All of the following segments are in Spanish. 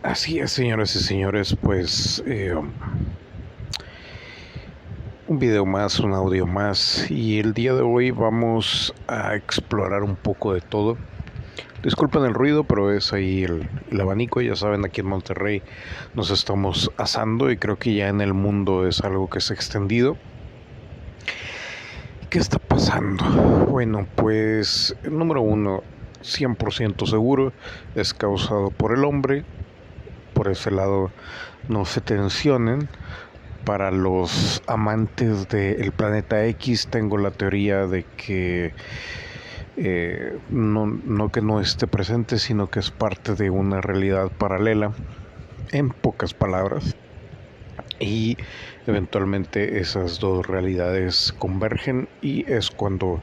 Así es, señoras y señores, pues un video más, un audio más, y el día de hoy vamos a explorar un poco de todo. Disculpen el ruido, pero es ahí el abanico. Ya saben, aquí en Monterrey nos estamos asando y creo que ya en el mundo es algo que se ha extendido. ¿Qué está pasando? Bueno, pues número uno, 100% seguro, es causado por el hombre. Por ese lado no se tensionen. Para los amantes del planeta X, tengo la teoría de que no que no esté presente, sino que es parte de una realidad paralela, en pocas palabras, y eventualmente esas dos realidades convergen y es cuando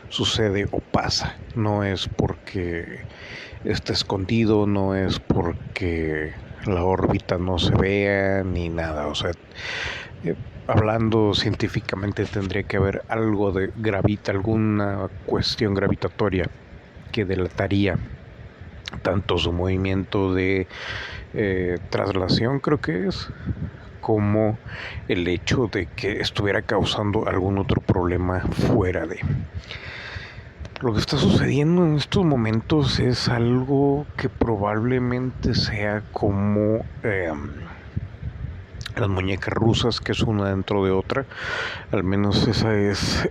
sucede o pasa. No es porque esté escondido, no es porque la órbita no se vea ni nada. O sea, hablando científicamente tendría que haber algo de alguna cuestión gravitatoria que delataría tanto su movimiento de traslación, creo que es, como el hecho de que estuviera causando algún otro problema fuera de. Lo que está sucediendo en estos momentos es algo que probablemente sea como las muñecas rusas, que es una dentro de otra. Al menos esa es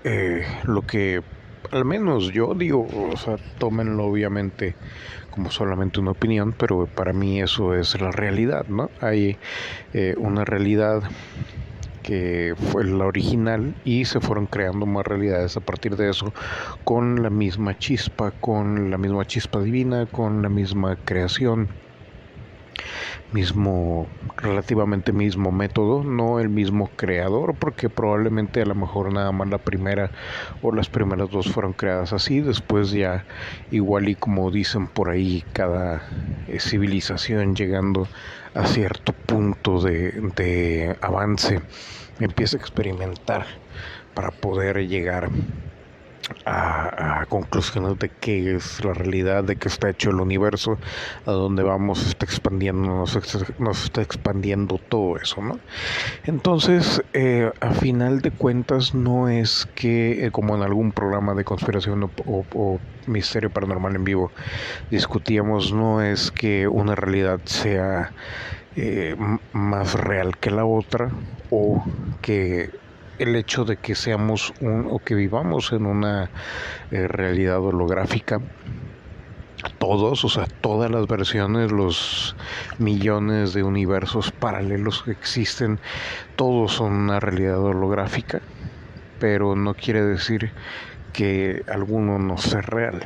lo que, al menos yo digo. O sea, tómenlo obviamente como solamente una opinión, pero para mí eso es la realidad, ¿no? Hay una realidad que fue la original y se fueron creando más realidades a partir de eso, con la misma chispa divina, con la misma creación, relativamente mismo método, no el mismo creador, porque probablemente a lo mejor nada más la primera o las primeras dos fueron creadas así. Después ya, igual y como dicen por ahí, cada civilización llegando a cierto punto de avance empieza a experimentar para poder llegar a conclusiones de qué es la realidad, de qué está hecho el universo, a dónde vamos, está expandiendo, nos está expandiendo todo eso, ¿no? Entonces, a final de cuentas, no es que, como en algún programa de conspiración o misterio paranormal en vivo discutíamos, no es que una realidad sea más real que la otra, o que el hecho de que seamos o que vivamos en una realidad holográfica, todos, o sea, todas las versiones, los millones de universos paralelos que existen, todos son una realidad holográfica, pero no quiere decir que alguno no sea real,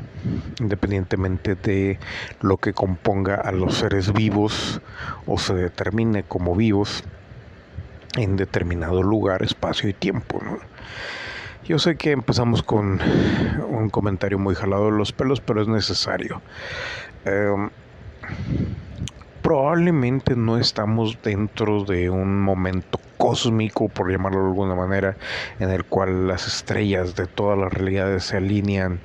independientemente de lo que componga a los seres vivos o se determine como vivos en determinado lugar, espacio y tiempo, ¿no? Yo sé que empezamos con un comentario muy jalado de los pelos, pero es necesario. Probablemente no estamos dentro de un momento cósmico, por llamarlo de alguna manera, en el cual las estrellas de todas las realidades se alinean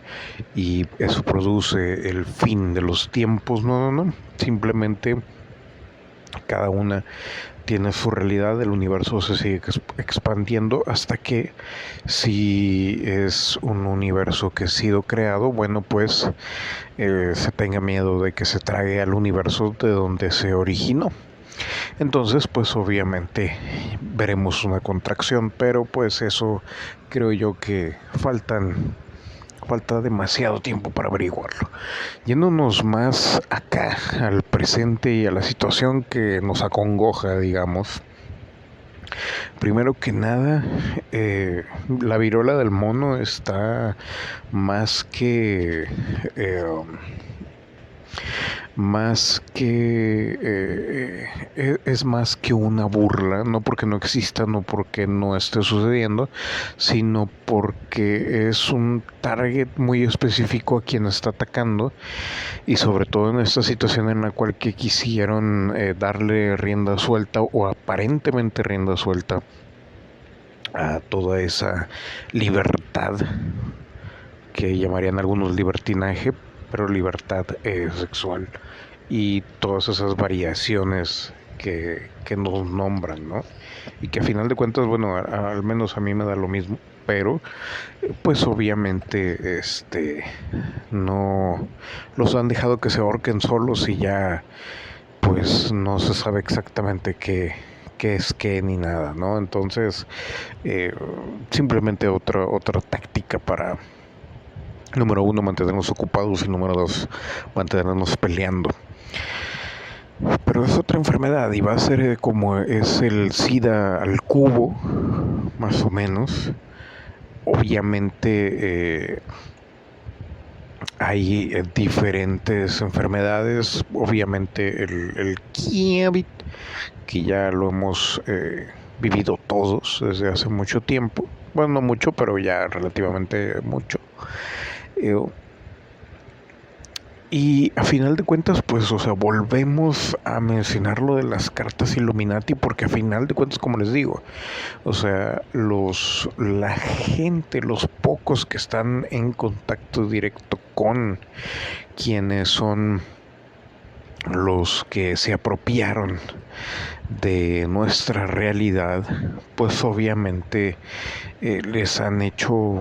y eso produce el fin de los tiempos. No. Simplemente cada una tiene su realidad, el universo se sigue expandiendo hasta que, si es un universo que ha sido creado, bueno, pues se tenga miedo de que se trague al universo de donde se originó. Entonces, pues obviamente veremos una contracción, pero pues eso creo yo que falta demasiado tiempo para averiguarlo. Yéndonos más acá, al presente y a la situación que nos acongoja, digamos. Primero que nada, la viruela del mono está más que... es más que una burla, no porque no exista, no porque no esté sucediendo, sino porque es un target muy específico a quien está atacando, y sobre todo en esta situación en la cual que quisieron darle rienda suelta, o aparentemente rienda suelta, a toda esa libertad que llamarían algunos libertinaje, pero libertad sexual y todas esas variaciones que nos nombran, ¿no? Y que a final de cuentas, bueno, al menos a mí me da lo mismo, pero pues obviamente no los han dejado que se ahorquen solos y ya pues no se sabe exactamente qué es qué ni nada, ¿no? Entonces, eh, simplemente otra táctica para, número uno, mantenernos ocupados y número dos, mantenernos peleando. Pero es otra enfermedad y va a ser como es el SIDA al cubo, más o menos. Obviamente hay diferentes enfermedades, obviamente el COVID, que ya lo hemos vivido todos desde hace mucho tiempo, bueno, no mucho, pero ya relativamente mucho. Eh, y a final de cuentas, pues, o sea, volvemos a mencionar lo de las cartas Illuminati, porque a final de cuentas, como les digo, o sea, la gente, los pocos que están en contacto directo con quienes son los que se apropiaron de nuestra realidad, pues obviamente les han hecho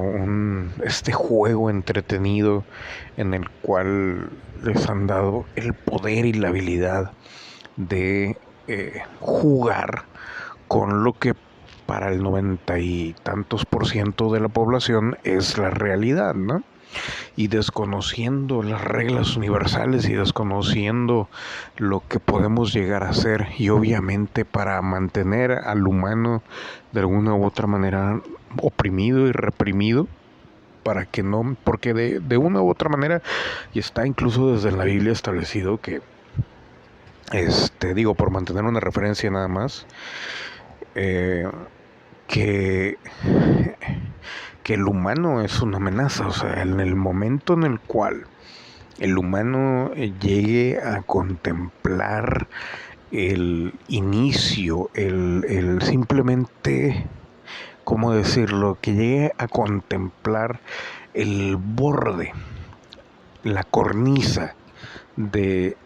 este juego entretenido en el cual les han dado el poder y la habilidad de jugar con lo que para el 90 y tantos% de la población es la realidad, ¿no? Y desconociendo las reglas universales y desconociendo lo que podemos llegar a ser, y obviamente para mantener al humano de alguna u otra manera oprimido y reprimido, para que no, porque de una u otra manera, y está incluso desde la Biblia establecido que, digo, por mantener una referencia nada más, eh, que que el humano es una amenaza, o sea, en el momento en el cual el humano llegue a contemplar el inicio, el simplemente, ¿cómo decirlo? Que llegue a contemplar el borde, la cornisa de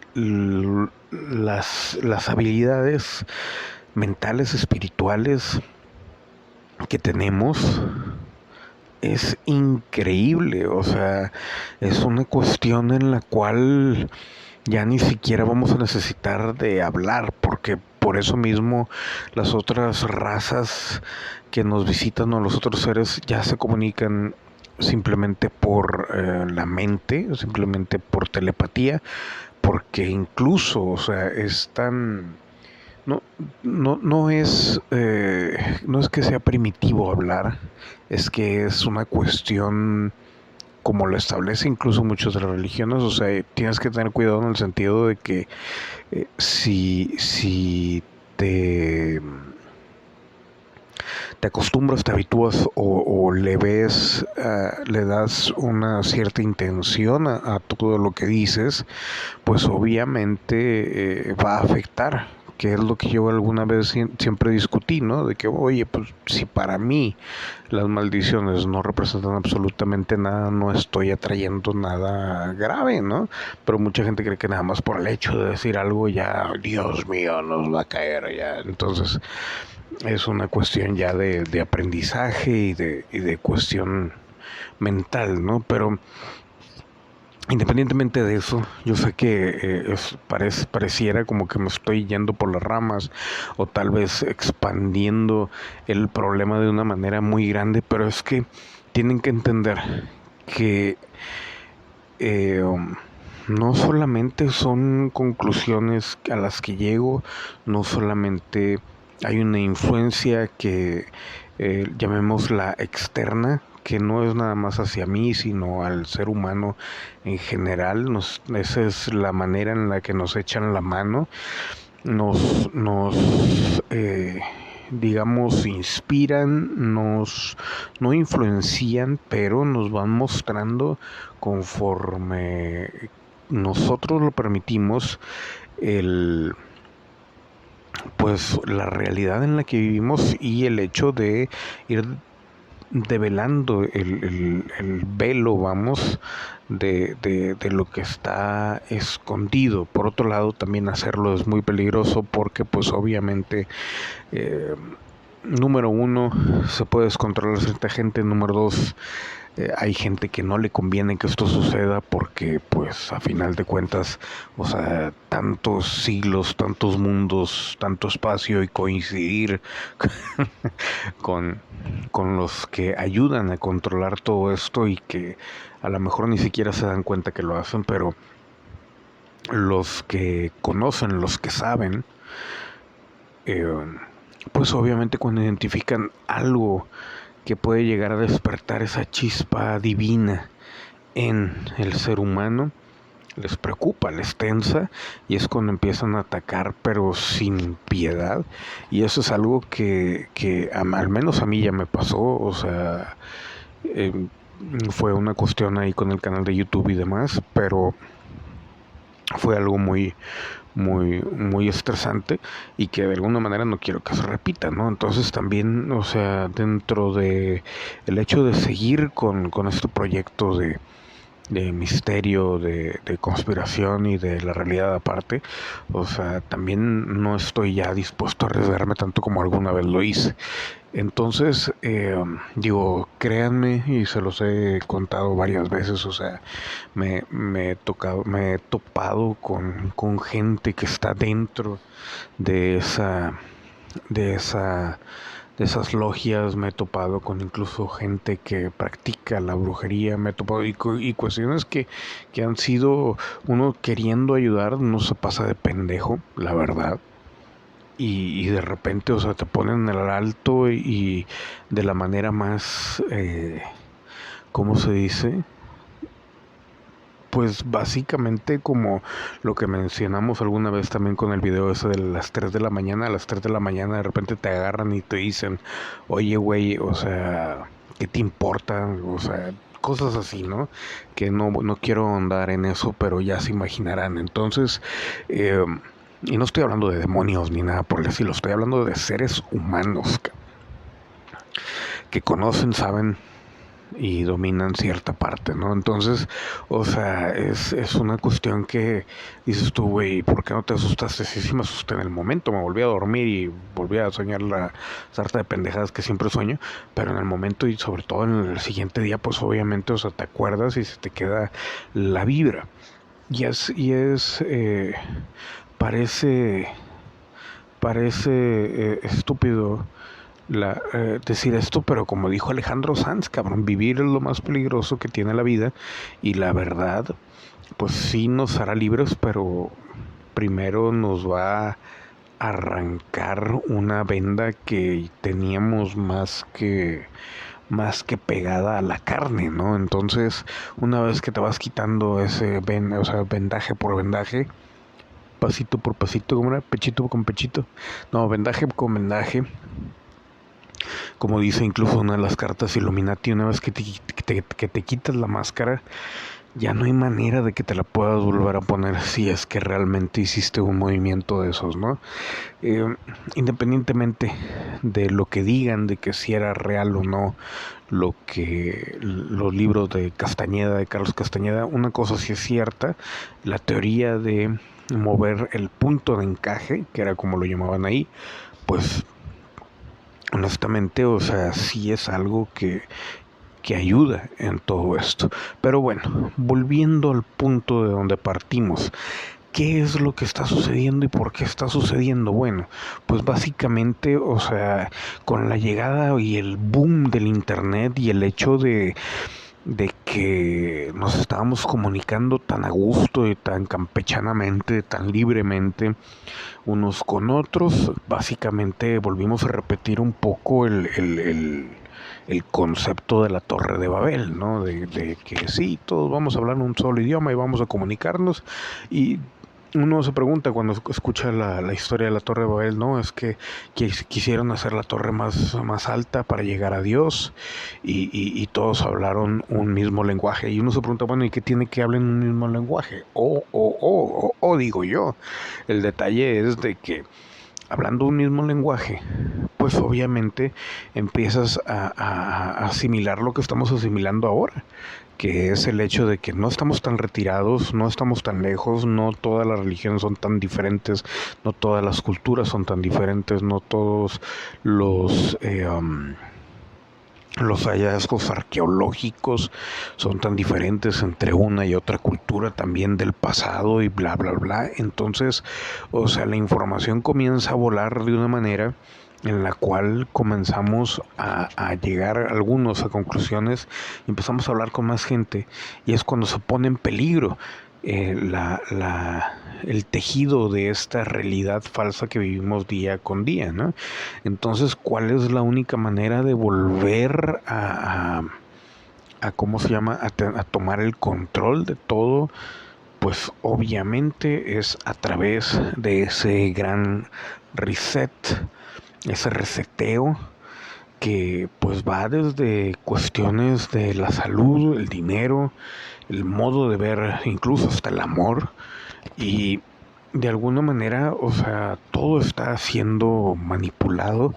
las habilidades mentales, espirituales que tenemos, es increíble, o sea, es una cuestión en la cual ya ni siquiera vamos a necesitar de hablar, porque por eso mismo las otras razas que nos visitan o los otros seres ya se comunican simplemente por la mente, simplemente por telepatía, porque incluso, o sea, es tan no, no es que sea primitivo hablar, es que es una cuestión como lo establece incluso muchas de las religiones, o sea, tienes que tener cuidado en el sentido de que si te acostumbras, te habitúas o le ves, le das una cierta intención a todo lo que dices, pues obviamente va a afectar, que es lo que yo alguna vez siempre discutí, ¿no? De que, oye, pues si para mí las maldiciones no representan absolutamente nada, no estoy atrayendo nada grave, ¿no? Pero mucha gente cree que nada más por el hecho de decir algo ya, Dios mío, nos va a caer ya. Entonces es una cuestión ya de aprendizaje y de cuestión mental, ¿no? Pero independientemente de eso, yo sé que pareciera como que me estoy yendo por las ramas o tal vez expandiendo el problema de una manera muy grande, pero es que tienen que entender que eh, no solamente son conclusiones a las que llego, no solamente hay una influencia que llamémosla externa, que no es nada más hacia mí, sino al ser humano en general. Esa es la manera en la que nos echan la mano, nos digamos, inspiran, no influencian, pero nos van mostrando conforme nosotros lo permitimos, pues la realidad en la que vivimos y el hecho de ir develando el velo, vamos, de lo que está escondido. Por otro lado, también hacerlo es muy peligroso porque pues obviamente, número uno, se puede descontrolar cierta gente. Número dos, hay gente que no le conviene que esto suceda porque pues a final de cuentas, o sea, tantos siglos, tantos mundos, tanto espacio y coincidir con, con los que ayudan a controlar todo esto y que a lo mejor ni siquiera se dan cuenta que lo hacen, pero los que conocen, los que saben, eh, pues obviamente cuando identifican algo que puede llegar a despertar esa chispa divina en el ser humano, les preocupa, les tensa y es cuando empiezan a atacar pero sin piedad. Y eso es algo que al menos a mí ya me pasó, o sea, eh, fue una cuestión ahí con el canal de YouTube y demás, pero fue algo muy estresante y que de alguna manera no quiero que se repita, ¿no? Entonces también, o sea, dentro de el hecho de seguir con este proyecto de misterio, de conspiración y de la realidad aparte, o sea, también no estoy ya dispuesto a arriesgarme tanto como alguna vez lo hice. Entonces, digo, créanme, y se los he contado varias veces, o sea, me he topado con gente que está dentro de de esa, de esas logias, me he topado con incluso gente que practica la brujería, me he topado y cuestiones que han sido uno queriendo ayudar, no se pasa de pendejo, la verdad. Y de repente, o sea, te ponen el alto y de la manera más, ¿cómo se dice? Pues básicamente como lo que mencionamos alguna vez también con el video ese de las 3 de la mañana. A las 3 de la mañana de repente te agarran y te dicen, oye güey, o sea, ¿qué te importa? O sea, cosas así, ¿no? Que no quiero ahondar en eso, pero ya se imaginarán. Entonces, eh, y no estoy hablando de demonios ni nada por el estilo, estoy hablando de seres humanos que conocen, saben y dominan cierta parte, ¿no? Entonces, o sea, es una cuestión que dices tú, güey, ¿por qué no te asustaste? Sí, me asusté en el momento, me volví a dormir y volví a soñar la sarta de pendejadas que siempre sueño, pero en el momento y sobre todo en el siguiente día, pues obviamente, o sea, te acuerdas y se te queda la vibra. Y parece, parece estúpido decir esto, pero como dijo Alejandro Sanz, cabrón, vivir es lo más peligroso que tiene la vida y la verdad, pues sí nos hará libres, pero primero nos va a arrancar una venda que teníamos más que pegada a la carne, ¿no? Entonces, una vez que te vas quitando o sea, vendaje por vendaje, pasito por pasito, como era pechito con pechito, no, vendaje con vendaje, como dice incluso una de las cartas Illuminati, una vez que te quitas la máscara, ya no hay manera de que te la puedas volver a poner si es que realmente hiciste un movimiento de esos, ¿no? Eh, Independientemente de lo que digan, de que si era real o no, lo que los libros de Castañeda, de Carlos Castañeda, una cosa sí es cierta, la teoría de mover el punto de encaje, que era como lo llamaban ahí, pues honestamente, o sea, sí es algo que ayuda en todo esto. Pero bueno, volviendo al punto de donde partimos, ¿qué es lo que está sucediendo y por qué está sucediendo? Bueno, pues básicamente, o sea, con la llegada y el boom del internet y el hecho de que nos estábamos comunicando tan a gusto y tan campechanamente, tan libremente unos con otros, básicamente volvimos a repetir un poco el concepto de la Torre de Babel, ¿no? De que sí, todos vamos a hablar un solo idioma y vamos a comunicarnos. Y uno se pregunta cuando escucha la historia de la Torre de Babel, ¿no? Es que quisieron hacer la torre más alta para llegar a Dios y todos hablaron un mismo lenguaje. Y uno se pregunta, bueno, ¿y qué tiene que hablar en un mismo lenguaje? Digo yo. El detalle es de que hablando un mismo lenguaje, pues obviamente empiezas a asimilar lo que estamos asimilando ahora, que es el hecho de que no estamos tan retirados, no estamos tan lejos, no todas las religiones son tan diferentes, no todas las culturas son tan diferentes, no todos los... los hallazgos arqueológicos son tan diferentes entre una y otra cultura también del pasado y bla bla bla. Entonces, o sea, la información comienza a volar de una manera en la cual comenzamos a llegar algunos a conclusiones y empezamos a hablar con más gente, y es cuando se pone en peligro el tejido de esta realidad falsa que vivimos día con día, ¿no? Entonces, ¿cuál es la única manera de volver a ¿cómo se llama? A tomar el control de todo? Pues obviamente es a través de ese gran reset, ese reseteo que pues va desde cuestiones de la salud, el dinero, el modo de ver, incluso hasta el amor, y de alguna manera, o sea, todo está siendo manipulado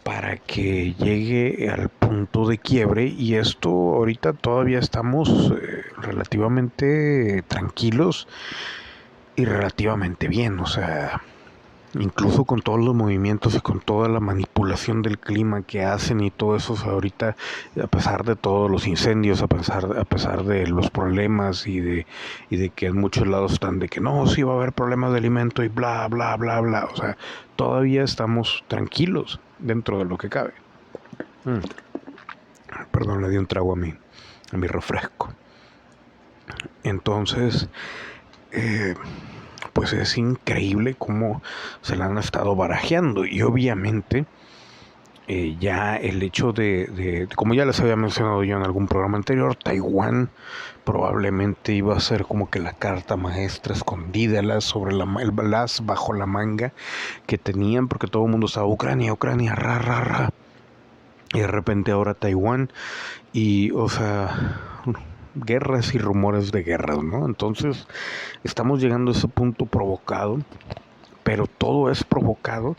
para que llegue al punto de quiebre, y esto ahorita todavía estamos relativamente tranquilos y relativamente bien, o sea, incluso con todos los movimientos y con toda la manipulación del clima que hacen y todo eso, o sea, ahorita, a pesar de todos los incendios, a pesar de los problemas y de que en muchos lados están de que no, sí va a haber problemas de alimento y bla, bla, bla, bla, o sea, todavía estamos tranquilos dentro de lo que cabe. Perdón, le di un trago a mi refresco. Entonces, pues es increíble cómo se la han estado barajeando, y obviamente ya el hecho como ya les había mencionado yo en algún programa anterior, Taiwán probablemente iba a ser como que la carta maestra escondida, sobre el las bajo la manga que tenían, porque todo el mundo estaba Ucrania, Ucrania, ra, ra, ra, y de repente ahora Taiwán, y o sea, guerras y rumores de guerras, ¿no? Entonces estamos llegando a ese punto provocado, pero todo es provocado,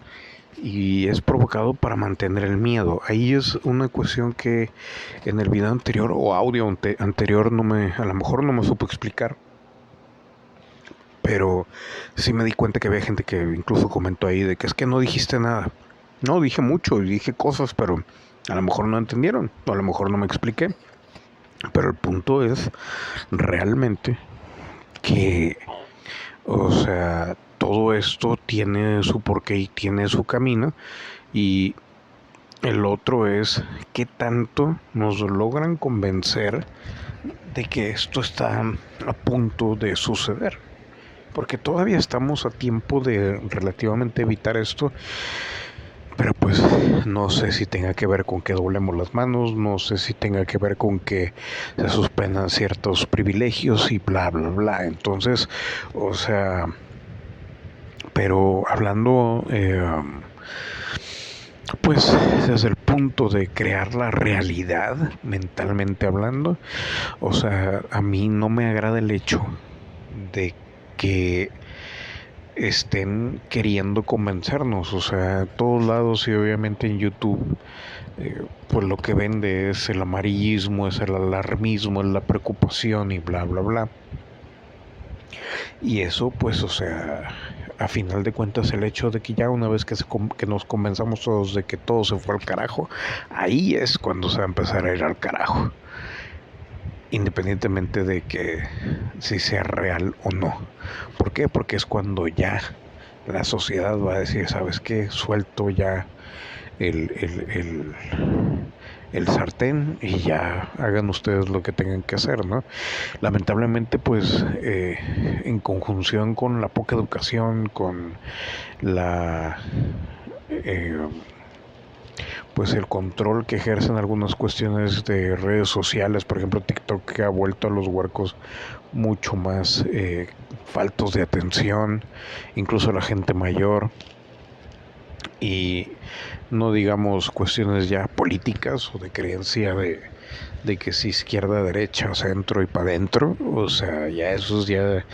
y es provocado para mantener el miedo. Ahí es una cuestión que en el video anterior o audio anterior a lo mejor no me supo explicar, pero sí me di cuenta que había gente que incluso comentó ahí de que es que no dijiste nada. No, dije mucho, dije cosas, pero a lo mejor no entendieron, o a lo mejor no me expliqué. Pero el punto es realmente que, o sea, todo esto tiene su porqué y tiene su camino, y el otro es qué tanto nos logran convencer de que esto está a punto de suceder, porque todavía estamos a tiempo de relativamente evitar esto. Pero pues no sé si tenga que ver con que doblemos las manos, no sé si tenga que ver con que se suspendan ciertos privilegios y bla, bla, bla. Entonces, o sea, pero hablando, pues desde el punto de crear la realidad, mentalmente hablando, o sea, a mí no me agrada el hecho de que estén queriendo convencernos, o sea, a todos lados, y obviamente en YouTube, pues lo que vende es el amarillismo, es el alarmismo, es la preocupación y bla, bla, bla. Y eso, pues, o sea, a final de cuentas, el hecho de que ya una vez que nos convenzamos todos de que todo se fue al carajo, ahí es cuando se va a empezar a ir al carajo, independientemente de que si sea real o no. ¿Por qué? Porque es cuando ya la sociedad va a decir, ¿sabes qué? Suelto ya el, el, el, el sartén y ya hagan ustedes lo que tengan que hacer, ¿no? Lamentablemente, pues, en conjunción con la poca educación, con la... pues el control que ejercen algunas cuestiones de redes sociales, por ejemplo TikTok, que ha vuelto a los huercos mucho más faltos de atención, incluso la gente mayor, y no digamos cuestiones ya políticas o de creencia de que si izquierda, derecha, o centro y para adentro, o sea, ya esos ya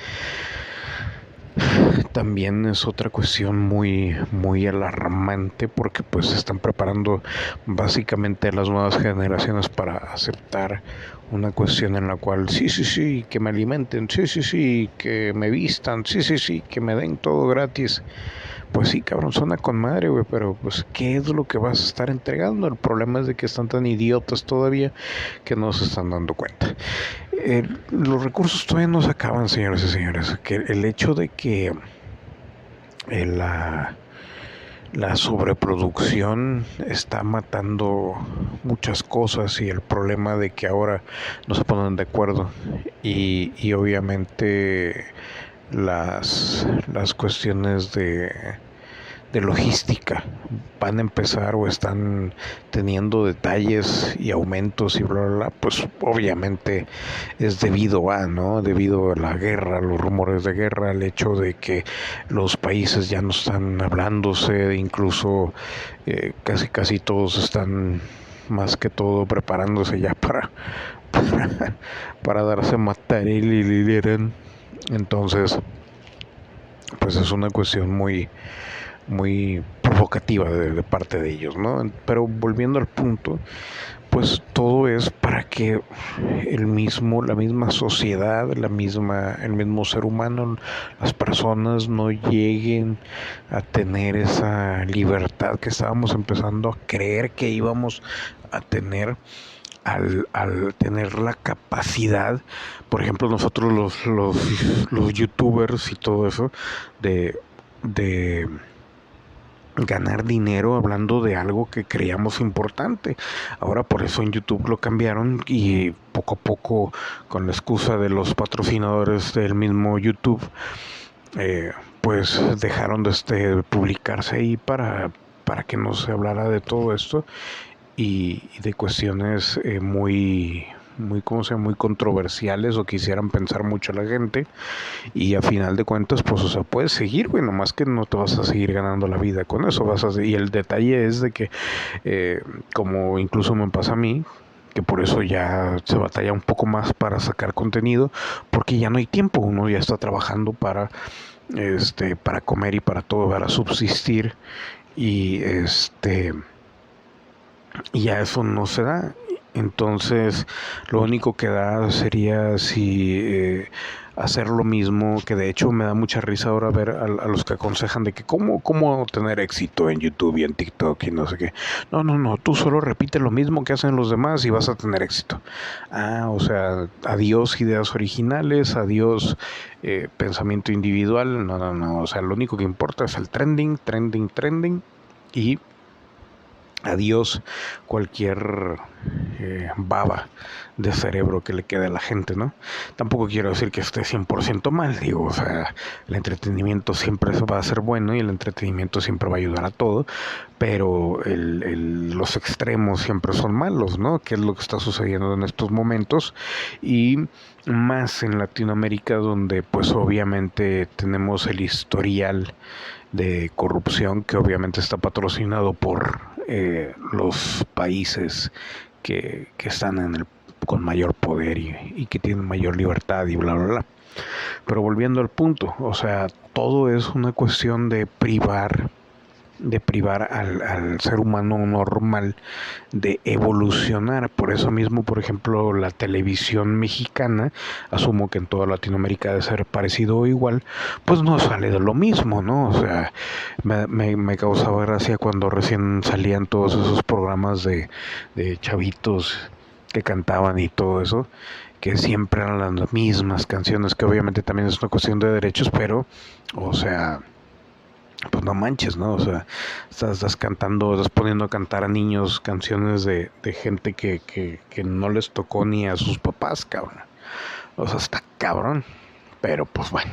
también es otra cuestión muy, muy alarmante porque pues se están preparando básicamente a las nuevas generaciones para aceptar una cuestión en la cual sí, sí, sí, que me alimenten, sí, sí, sí, que me vistan, sí, sí, sí, que me den todo gratis. Pues sí, cabrón, suena con madre, güey, pero pues ¿qué es lo que vas a estar entregando? El problema es de que están tan idiotas todavía que no se están dando cuenta. Los recursos todavía no se acaban, señores y señores. Que el hecho de que eh, la, la sobreproducción está matando muchas cosas y el problema de que ahora no se ponen de acuerdo y obviamente las cuestiones de logística van a empezar o están teniendo detalles y aumentos y bla, bla, bla, pues obviamente es debido a, ¿no? Debido a la guerra, los rumores de guerra, el hecho de que los países ya no están hablándose, incluso casi todos están más que todo preparándose ya para darse a matar y lideran. Entonces, pues es una cuestión muy provocativa de parte de ellos, ¿no? Pero volviendo al punto, pues todo es para que la misma sociedad, el mismo ser humano, las personas no lleguen a tener esa libertad que estábamos empezando a creer que íbamos a tener al tener la capacidad, por ejemplo, nosotros los youtubers y todo eso, de ganar dinero hablando de algo que creíamos importante. Ahora por eso en YouTube lo cambiaron y poco a poco, con la excusa de los patrocinadores del mismo YouTube, pues dejaron de publicarse ahí para que no se hablara de todo esto y de cuestiones ¿cómo se llama? Muy controversiales o que hicieran pensar mucho a la gente. Y a final de cuentas, pues, o sea, puedes seguir, güey, nomás que no te vas a seguir ganando la vida con eso. Y el detalle es de que, como incluso me pasa a mí, que por eso ya se batalla un poco más para sacar contenido, porque ya no hay tiempo, uno ya está trabajando para comer y para todo, para subsistir, y y ya eso no se da. Entonces lo único que da sería si hacer lo mismo, que de hecho me da mucha risa ahora ver a los que aconsejan de que cómo tener éxito en YouTube y en TikTok y no sé qué. No, tú solo repite lo mismo que hacen los demás y vas a tener éxito. O sea, adiós ideas originales, adiós pensamiento individual. No, o sea, lo único que importa es el trending y adiós cualquier baba de cerebro que le quede a la gente, ¿no? Tampoco quiero decir que esté 100% mal, digo, o sea, el entretenimiento siempre va a ser bueno y el entretenimiento siempre va a ayudar a todo, pero los extremos siempre son malos, ¿no? Que es lo que está sucediendo en estos momentos y más en Latinoamérica, donde pues obviamente tenemos el historial de corrupción que obviamente está patrocinado por los países que están con mayor poder y que tienen mayor libertad y bla, bla, bla. Pero volviendo al punto, o sea, todo es una cuestión de privar al ser humano normal de evolucionar. Por eso mismo, por ejemplo, la televisión mexicana, asumo que en toda Latinoamérica debe ser parecido o igual, pues no sale de lo mismo, ¿no? O sea, me causaba gracia cuando recién salían todos esos programas de chavitos que cantaban y todo eso, que siempre eran las mismas canciones, que obviamente también es una cuestión de derechos, pero, o sea, pues no manches, ¿no? O sea, estás cantando, estás poniendo a cantar a niños canciones de gente que no les tocó ni a sus papás, cabrón. O sea, está cabrón. Pero pues bueno.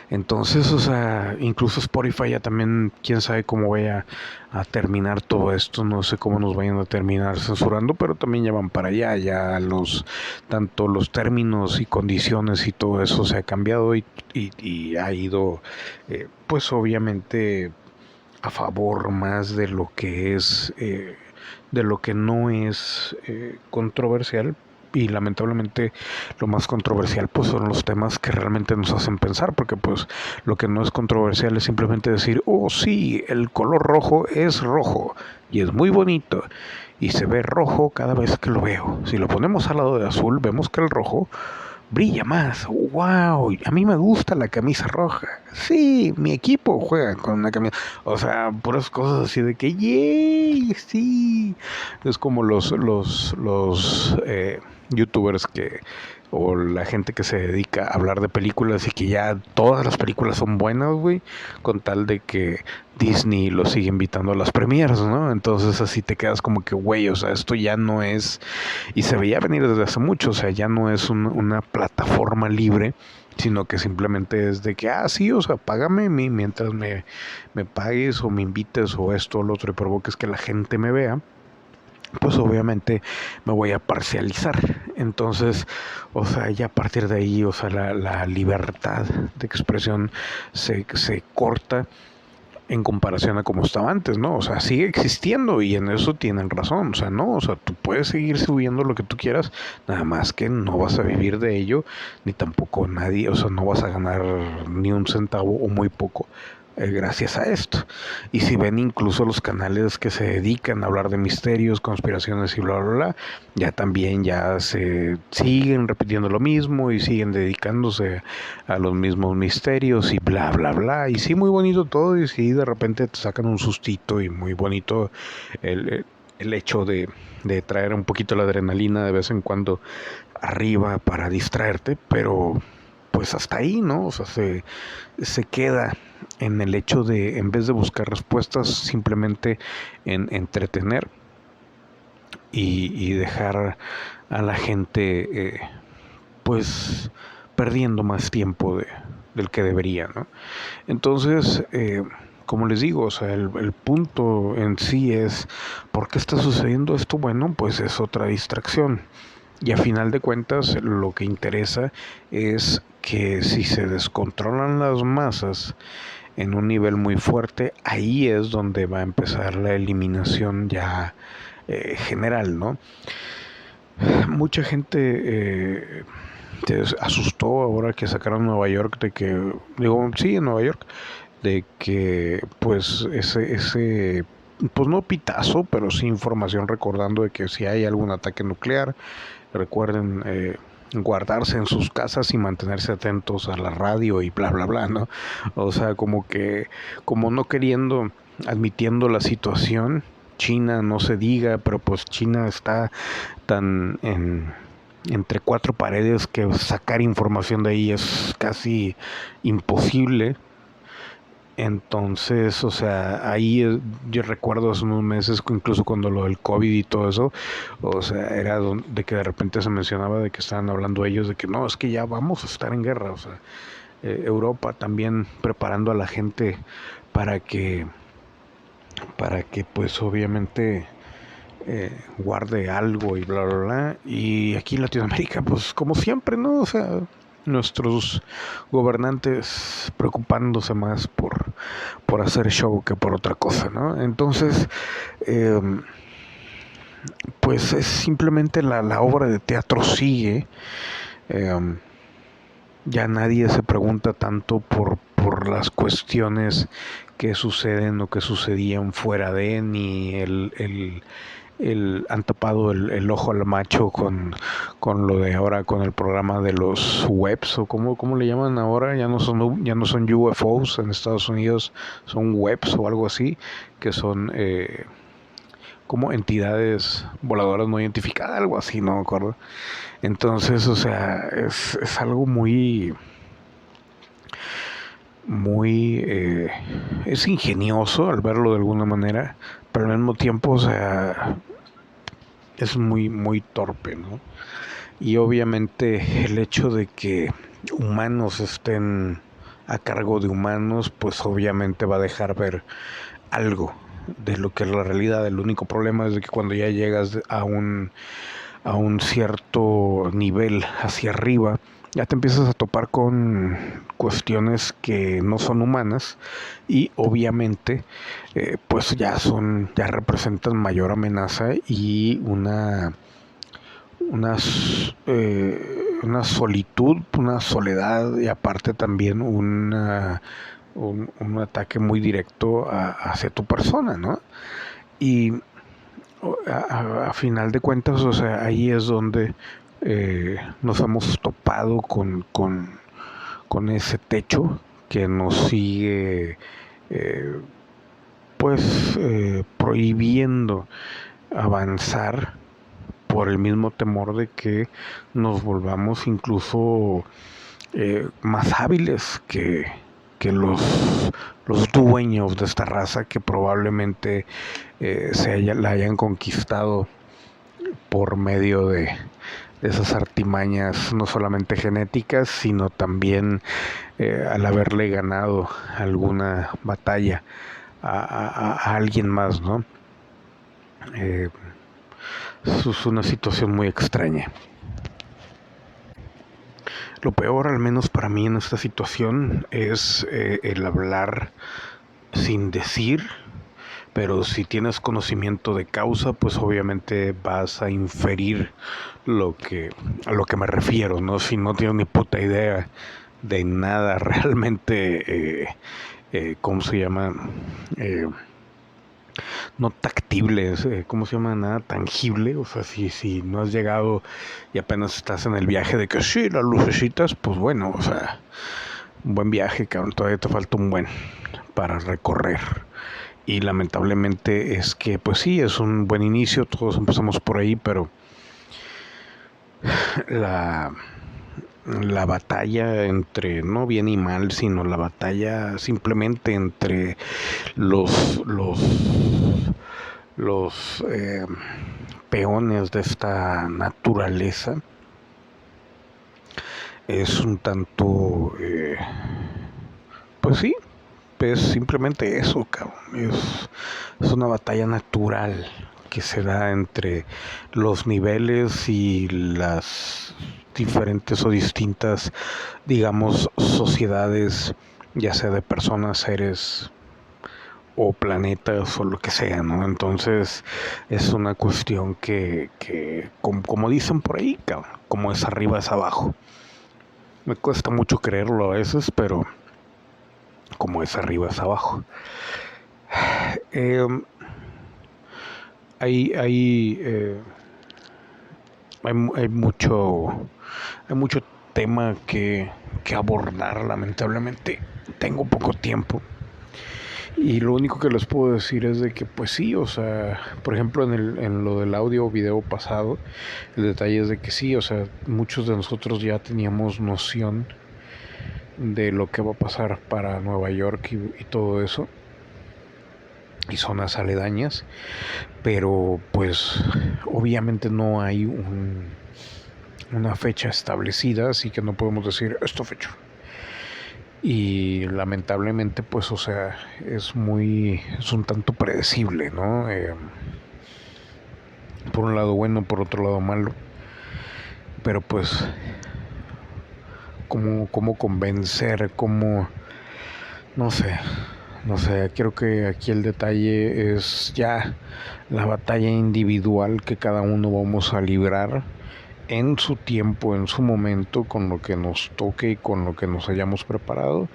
Entonces, o sea, incluso Spotify ya también, quién sabe cómo vaya a terminar todo esto, no sé cómo nos vayan a terminar censurando, pero también ya van para allá, ya tanto los términos y condiciones y todo eso se ha cambiado y ha ido, pues obviamente a favor más de lo que no es controversial, y lamentablemente lo más controversial pues son los temas que realmente nos hacen pensar, porque pues lo que no es controversial es simplemente decir, oh sí, el color rojo es rojo y es muy bonito y se ve rojo cada vez que lo veo. Si lo ponemos al lado de azul, vemos que el rojo brilla más. ¡Wow! A mí me gusta la camisa roja. Sí, mi equipo juega con una camisa. O sea, puras cosas así de que ¡yay! Sí. Es como los youtubers que o la gente que se dedica a hablar de películas y que ya todas las películas son buenas, güey, con tal de que Disney lo sigue invitando a las premieres, ¿no? Entonces así te quedas como que, güey, o sea, esto ya no es, y se veía venir desde hace mucho, o sea, ya no es una plataforma libre, sino que simplemente es de que, sí, o sea, págame mientras me pagues o me invites o esto o lo otro y provoques que la gente me vea, pues obviamente me voy a parcializar. Entonces, o sea, ya a partir de ahí, o sea, la libertad de expresión se corta en comparación a como estaba antes, ¿no? O sea, sigue existiendo y en eso tienen razón, o sea, no, o sea, tú puedes seguir subiendo lo que tú quieras, nada más que no vas a vivir de ello, ni tampoco nadie, o sea, no vas a ganar ni un centavo o muy poco gracias a esto. Y si ven incluso los canales que se dedican a hablar de misterios, conspiraciones y bla, bla, bla, ya también ya se siguen repitiendo lo mismo y siguen dedicándose a los mismos misterios y bla, bla, bla. Y sí, muy bonito todo y sí, de repente te sacan un sustito y muy bonito el hecho de traer un poquito la adrenalina de vez en cuando arriba para distraerte, pero pues hasta ahí, ¿no? O sea, se queda en el hecho de, en vez de buscar respuestas, simplemente en entretener y dejar a la gente, pues, perdiendo más tiempo del que debería, ¿no? Entonces, como les digo, o sea, el punto en sí es, ¿por qué está sucediendo esto? Bueno, pues es otra distracción. Y a final de cuentas, lo que interesa es que si se descontrolan las masas en un nivel muy fuerte, ahí es donde va a empezar la eliminación ya general, ¿no? Mucha gente se asustó ahora que sacaron Nueva York de que, digo, sí, en Nueva York, de que pues ese pues no pitazo, pero sí información recordando de que si hay algún ataque nuclear, recuerden guardarse en sus casas y mantenerse atentos a la radio y bla bla bla, ¿no? O sea, como que, como no queriendo, admitiendo la situación, China no se diga, pero pues China está tan entre cuatro paredes que sacar información de ahí es casi imposible. Entonces, o sea, ahí yo recuerdo hace unos meses, incluso cuando lo del COVID y todo eso, o sea, era de que de repente se mencionaba de que estaban hablando ellos de que no, es que ya vamos a estar en guerra, o sea, Europa también preparando a la gente para que, para que pues obviamente guarde algo y bla, bla, bla. Y aquí en Latinoamérica, pues como siempre, ¿no? O sea, nuestros gobernantes preocupándose más por hacer show que por otra cosa, ¿no? Entonces, eh, pues es simplemente la obra de teatro sigue. Eh, ya nadie se pregunta tanto por las cuestiones que suceden o que sucedían fuera de, ni han tapado el ojo al macho con lo de ahora, con el programa de los webs, o cómo le llaman ahora, ya no son UFOs en Estados Unidos, son webs o algo así, que son como entidades voladoras no identificadas, algo así, no me acuerdo. Entonces, o sea, es algo muy es ingenioso al verlo de alguna manera, pero al mismo tiempo, o sea, es muy torpe, ¿no? Y obviamente el hecho de que humanos estén a cargo de humanos, pues obviamente va a dejar ver algo de lo que es la realidad. El único problema es de que cuando ya llegas a un cierto nivel hacia arriba, ya te empiezas a topar con cuestiones que no son humanas y obviamente pues ya representan mayor amenaza y una solitud, una soledad y aparte también un ataque muy directo hacia tu persona, ¿no? Y a final de cuentas, o sea, ahí es donde nos hemos topado con ese techo que nos sigue prohibiendo avanzar por el mismo temor de que nos volvamos incluso más hábiles que los dueños de esta raza que probablemente la hayan conquistado por medio de esas artimañas no solamente genéticas, sino también al haberle ganado alguna batalla a alguien más, ¿no? Eso es una situación muy extraña. Lo peor, al menos para mí en esta situación, es el hablar sin decir, pero si tienes conocimiento de causa, pues obviamente vas a inferir a lo que me refiero, ¿no? Si no tienes ni puta idea de nada realmente, ¿cómo se llama? No tactibles, ¿cómo se llama? Nada tangible, o sea, si no has llegado y apenas estás en el viaje de que sí, las lucecitas, pues bueno, o sea, un buen viaje, cabrón, todavía te falta un buen para recorrer. Y lamentablemente es que, pues sí, es un buen inicio, todos empezamos por ahí, pero la batalla entre no bien y mal, sino la batalla simplemente entre los peones de esta naturaleza es un tanto pues sí, es simplemente eso, cabrón. Es una batalla natural que se da entre los niveles y las diferentes o distintas, digamos, sociedades, ya sea de personas, seres o planetas o lo que sea, ¿no? Entonces es una cuestión que como dicen por ahí, cabrón, como es arriba es abajo. Me cuesta mucho creerlo a veces, pero como es arriba es abajo. Eh, hay, hay, eh, hay mucho tema que abordar, lamentablemente. Tengo poco tiempo. Y lo único que les puedo decir es de que pues sí, o sea, por ejemplo en lo del audio o video pasado, el detalle es de que sí, o sea, muchos de nosotros ya teníamos noción de lo que va a pasar para Nueva York y todo eso y zonas aledañas, pero pues obviamente no hay una fecha establecida, así que no podemos decir esto fecha. Y lamentablemente pues o sea es un tanto predecible, ¿no? Por un lado bueno, por otro lado malo, pero pues cómo convencer, no sé, creo que aquí el detalle es ya la batalla individual que cada uno vamos a librar en su tiempo, en su momento, con lo que nos toque y con lo que nos hayamos preparado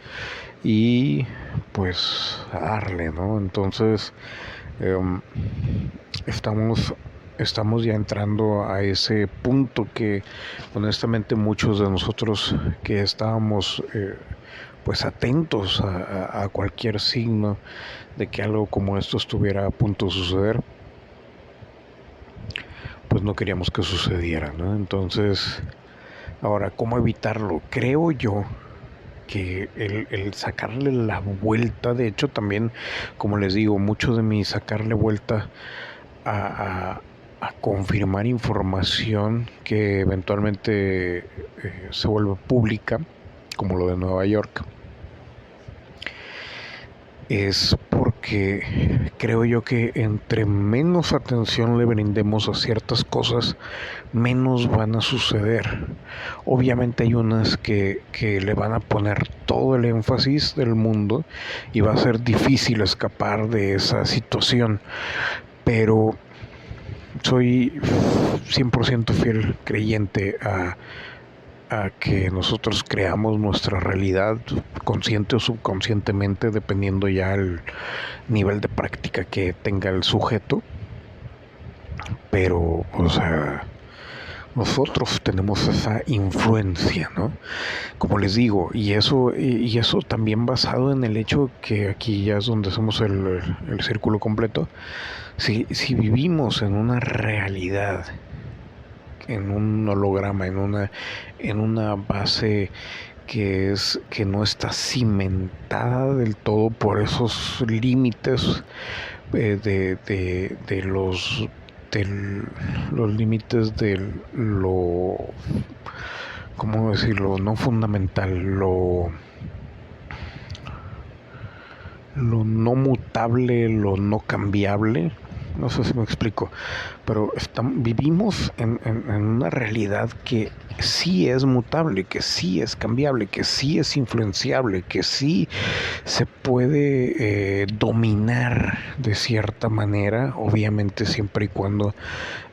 y pues a darle, ¿no? Entonces estamos ya entrando a ese punto que honestamente muchos de nosotros que estábamos pues atentos a cualquier signo de que algo como esto estuviera a punto de suceder, pues no queríamos que sucediera, ¿no? Entonces, ahora, ¿cómo evitarlo? Creo yo que el sacarle la vuelta, de hecho también, como les digo, mucho de mi sacarle vuelta a confirmar información que eventualmente se vuelve pública, como lo de Nueva York, es porque creo yo que entre menos atención le brindemos a ciertas cosas, menos van a suceder. Obviamente hay unas que le van a poner todo el énfasis del mundo y va a ser difícil escapar de esa situación, pero soy 100% fiel creyente a que nosotros creamos nuestra realidad consciente o subconscientemente, dependiendo ya el nivel de práctica que tenga el sujeto. Pero, o sea, nosotros tenemos esa influencia, ¿no? Como les digo, y eso también basado en el hecho que aquí ya es donde hacemos el círculo completo. Si vivimos en una realidad, en un holograma, en una base que no está cimentada del todo por esos límites de los límites de lo, ¿cómo decirlo? No fundamental, lo no mutable, lo no cambiable. No sé si me explico, pero vivimos en una realidad que sí es mutable, que sí es cambiable, que sí es influenciable, que sí se puede dominar de cierta manera, obviamente siempre y cuando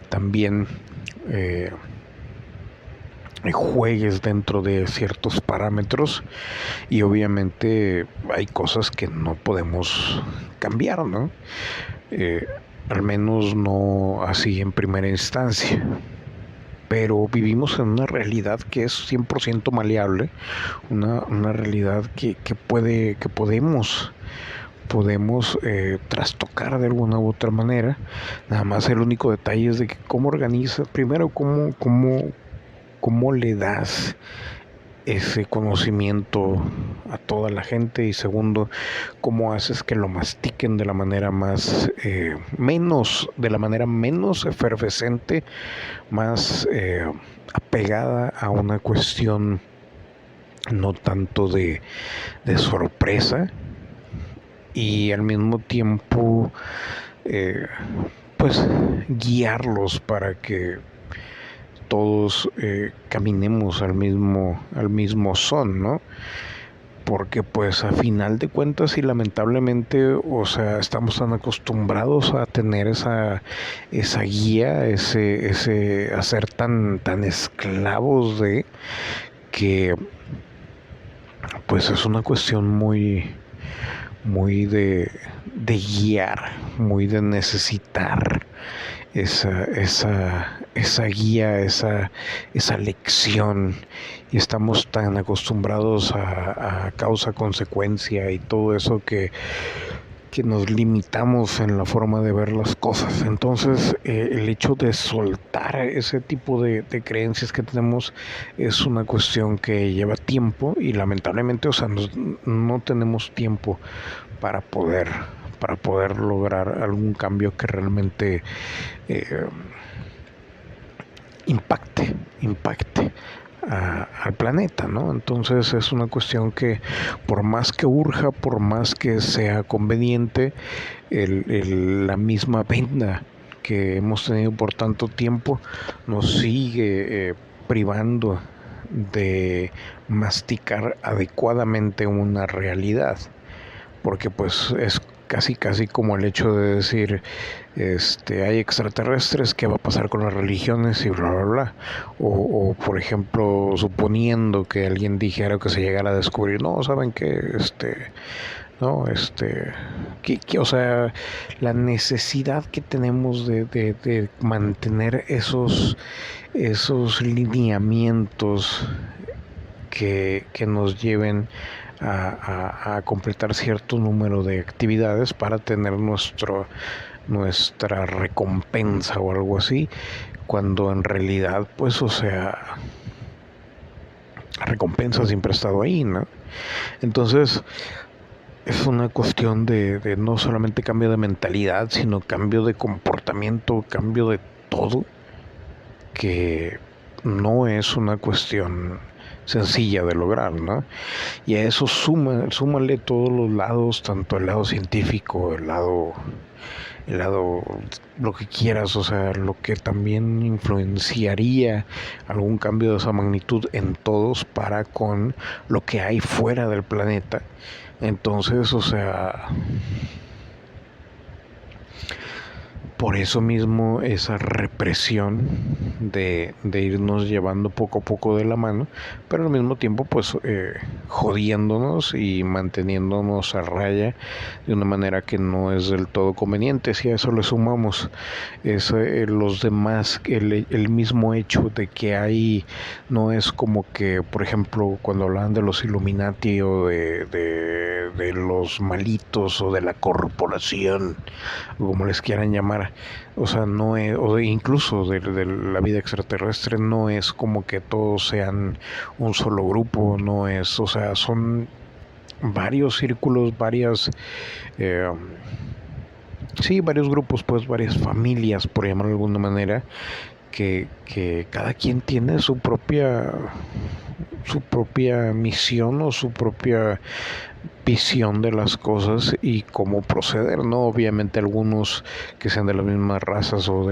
también eh, juegues dentro de ciertos parámetros, y obviamente hay cosas que no podemos cambiar, ¿no? Eh, Al menos no así en primera instancia. Pero vivimos en una realidad que es 100% maleable, una realidad que podemos trastocar de alguna u otra manera. Nada más el único detalle es de que cómo organizas, primero cómo le das ese conocimiento a toda la gente, y segundo, cómo haces que lo mastiquen de la manera de la manera menos efervescente, más apegada a una cuestión no tanto de sorpresa, y al mismo tiempo eh, pues guiarlos para que todos caminemos al mismo son, ¿no? Porque pues a final de cuentas y lamentablemente, o sea, estamos tan acostumbrados a tener esa guía, a ser tan esclavos de que pues es una cuestión muy de guiar, muy de necesitar esa guía, esa lección, y estamos tan acostumbrados a causa-consecuencia y todo eso que nos limitamos en la forma de ver las cosas. Entonces, el hecho de soltar ese tipo de creencias que tenemos es una cuestión que lleva tiempo, y lamentablemente, o sea, no tenemos tiempo para poder lograr algún cambio que realmente eh, impacte al planeta, ¿no? Entonces es una cuestión que, por más que urja, por más que sea conveniente, la misma venda que hemos tenido por tanto tiempo nos sigue privando de masticar adecuadamente una realidad, porque pues es casi como el hecho de decir, hay extraterrestres, ¿qué va a pasar con las religiones? Y bla bla bla. O por ejemplo, suponiendo que alguien dijera, que se llegara a descubrir, no, saben que no, o sea, la necesidad que tenemos de mantener esos lineamientos que nos lleven a completar cierto número de actividades para tener nuestra recompensa o algo así, cuando en realidad, pues, o sea, la recompensa siempre ha estado ahí, ¿no? Entonces, es una cuestión de no solamente cambio de mentalidad, sino cambio de comportamiento, cambio de todo, que no es una cuestión sencilla de lograr, ¿no? Y a eso súmale todos los lados, tanto el lado científico, el lado, lo que quieras, o sea, lo que también influenciaría algún cambio de esa magnitud en todos para con lo que hay fuera del planeta. Entonces, o sea, por eso mismo esa represión de irnos llevando poco a poco de la mano, pero al mismo tiempo pues jodiéndonos y manteniéndonos a raya de una manera que no es del todo conveniente. Si a eso le sumamos los demás, el mismo hecho de que hay, no es como que, por ejemplo, cuando hablaban de los Illuminati o de los malitos o de la corporación, como les quieran llamar, o sea, no es, o incluso de la vida extraterrestre, no es como que todos sean un solo grupo, no es, o sea, son varios círculos, eh, sí, varios grupos, pues varias familias, por llamarlo de alguna manera, que cada quien tiene su propia misión o su propia visión de las cosas y cómo proceder, ¿no? Obviamente algunos que sean de las mismas razas o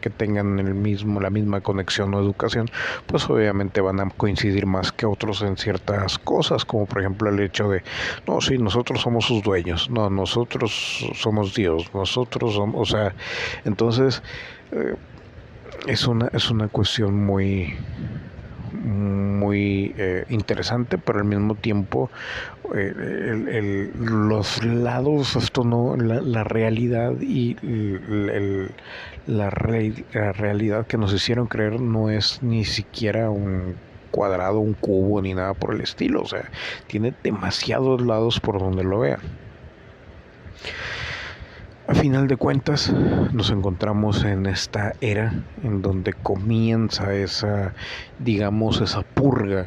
que tengan la misma conexión o educación, pues obviamente van a coincidir más que otros en ciertas cosas, como por ejemplo el hecho de, no, sí, nosotros somos sus dueños, no, nosotros somos Dios, nosotros somos, o sea, entonces es una cuestión muy interesante, pero al mismo tiempo los lados, esto no, la realidad y la realidad que nos hicieron creer no es ni siquiera un cuadrado, un cubo, ni nada por el estilo, o sea, tiene demasiados lados por donde lo vean. A final de cuentas, nos encontramos en esta era en donde comienza digamos, esa purga,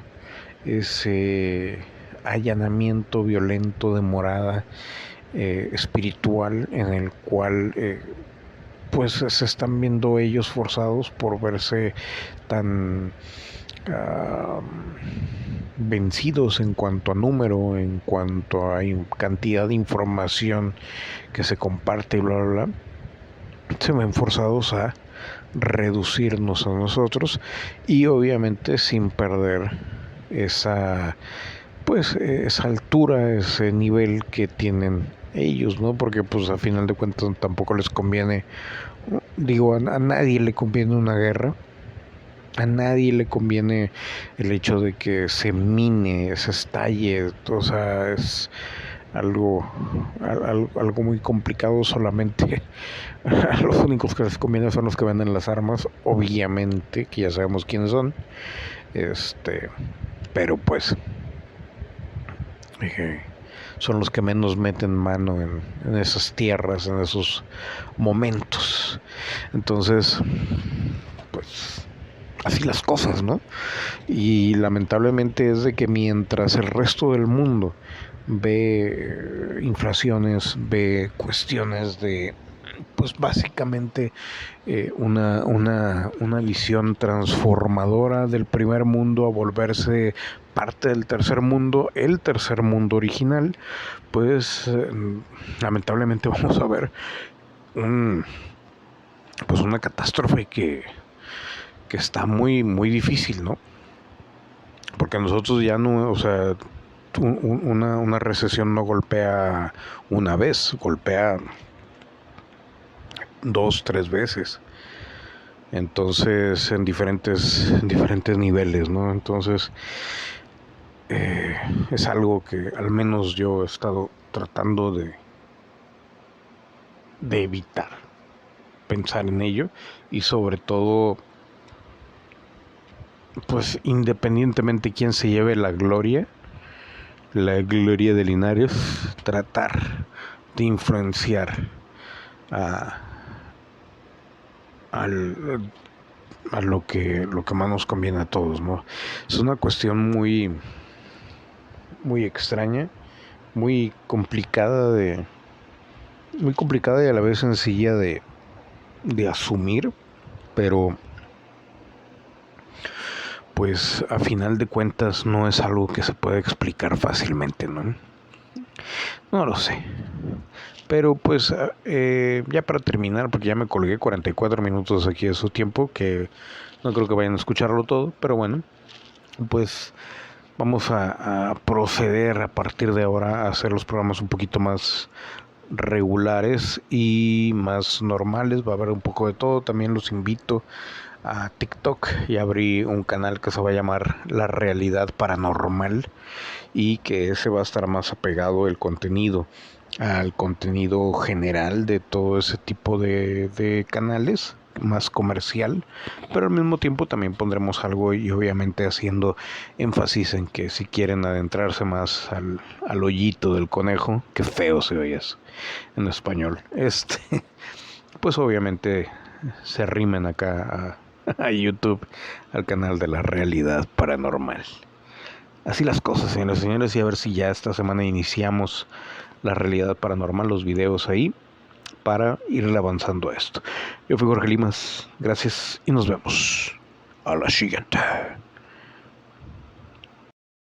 ese allanamiento violento de morada espiritual en el cual pues se están viendo ellos forzados por verse tan vencidos en cuanto a número, en cuanto a cantidad de información que se comparte y bla, bla, bla, se ven forzados a reducirnos a nosotros y obviamente sin perder esa altura, ese nivel que tienen ellos, ¿no? Porque pues a final de cuentas tampoco les conviene, digo, a nadie le conviene una guerra. A nadie le conviene el hecho de que se mine, se estalle, o sea, es algo muy complicado. Solamente a los únicos que les conviene son los que venden las armas, obviamente, que ya sabemos quiénes son, pero pues son los que menos meten mano en esas tierras, en esos momentos. Entonces, pues así las cosas, ¿no? Y lamentablemente es de que mientras el resto del mundo ve inflaciones, ve cuestiones de, pues básicamente una visión transformadora del primer mundo a volverse parte del tercer mundo, el tercer mundo original, pues lamentablemente vamos a ver pues una catástrofe que está muy difícil, ¿no? Porque nosotros ya no, o sea, una recesión no golpea una vez, golpea 2, 3 veces. Entonces, en diferentes niveles, ¿no? Entonces, es algo que al menos yo he estado tratando de evitar pensar en ello, y sobre todo, pues independientemente quién se lleve la gloria de Linares, tratar de influenciar a, a lo que más nos conviene a todos, ¿no? Es una cuestión muy extraña, muy complicada y a la vez sencilla de asumir, pero pues a final de cuentas no es algo que se pueda explicar fácilmente, ¿no? No lo sé. Pero pues ya para terminar, porque ya me colgué 44 minutos aquí de su tiempo, que no creo que vayan a escucharlo todo, pero bueno, pues vamos a proceder a partir de ahora a hacer los programas un poquito más regulares y más normales. Va a haber un poco de todo. También los invito a TikTok y abrí un canal que se va a llamar La Realidad Paranormal y que ese va a estar más apegado el contenido al contenido general de todo ese tipo de canales, más comercial, pero al mismo tiempo también pondremos algo y obviamente haciendo énfasis en que si quieren adentrarse más al hoyito del conejo, que feo se oye eso en español, pues obviamente se rimen acá a YouTube, al canal de La Realidad Paranormal. Así las cosas, señoras y señores, y a ver si ya esta semana iniciamos La Realidad Paranormal, los videos ahí, para ir avanzando a esto. Yo fui Jorge Limas, gracias y nos vemos a la siguiente.